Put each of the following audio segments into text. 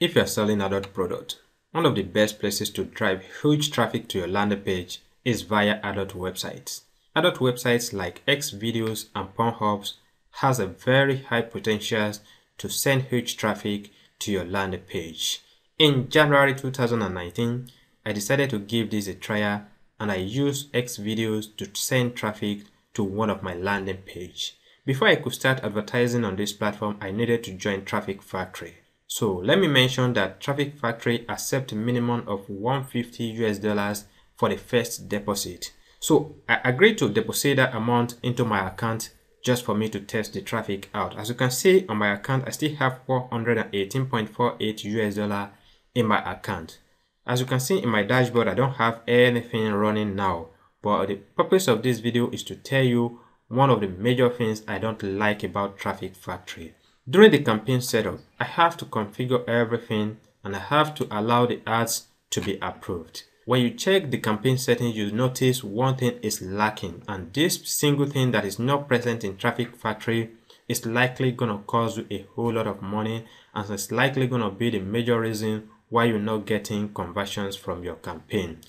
If you're selling adult product, one of the best places to drive huge traffic to your landing page is via adult websites. Adult websites like X videos and Pornhubs has a very high potential to send huge traffic to your landing page. In January 2019, I decided to give this a trial and I used X videos to send traffic to one of my landing page. Before I could start advertising on this platform, I needed to join Trafficfactory. So let me mention that Trafficfactory accepts a minimum of $150 for the first deposit. So I agreed to deposit that amount into my account just for me to test the traffic out. As you can see on my account, I still have $418.48 in my account. As you can see in my dashboard, I don't have anything running now. But the purpose of this video is to tell you one of the major things I don't like about Trafficfactory. During the campaign setup, I have to configure everything and I have to allow the ads to be approved. When you check the campaign settings, you notice one thing is lacking, and this single thing that is not present in Trafficfactory is likely going to cost you a whole lot of money, and it's likely going to be the major reason why you're not getting conversions from your campaign.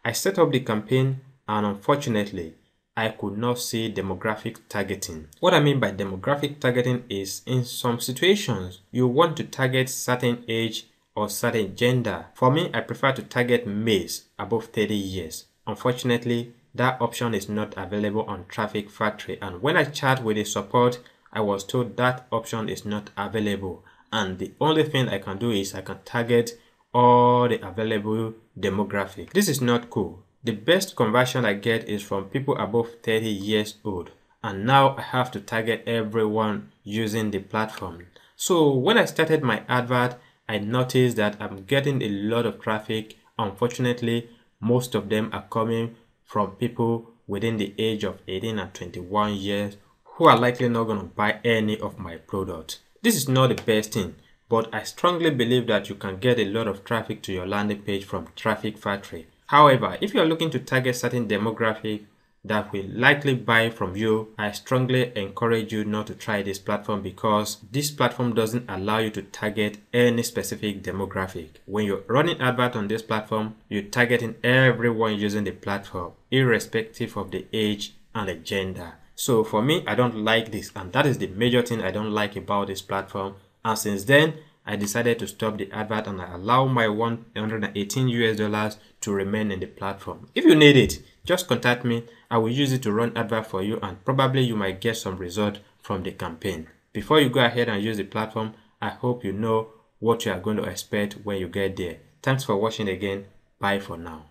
I set up the campaign and unfortunately, I could not see demographic targeting. What I mean by demographic targeting is in some situations, you want to target certain age or certain gender. For me, I prefer to target males above 30 years. Unfortunately, that option is not available on Trafficfactory, and when I chat with the support, I was told that option is not available, and the only thing I can do is I can target all the available demographic. This is not cool. The best conversion I get is from people above 30 years old, and now I have to target everyone using the platform. So when I started my advert, I noticed that I'm getting a lot of traffic. Unfortunately, most of them are coming from people within the age of 18 and 21 years who are likely not going to buy any of my products. This is not the best thing, but I strongly believe that you can get a lot of traffic to your landing page from Trafficfactory. However, if you are looking to target certain demographic that will likely buy from you, I strongly encourage you not to try this platform because this platform doesn't allow you to target any specific demographic. When you're running advert on this platform, you're targeting everyone using the platform, irrespective of the age and the gender. So for me, I don't like this, and that is the major thing I don't like about this platform. And since then, I decided to stop the advert and I allow my $118 to remain in the platform. If you need it, just contact me. I will use it to run advert for you, and probably you might get some result from the campaign. Before you go ahead and use the platform, I hope you know what you are going to expect when you get there. Thanks for watching again. Bye for now.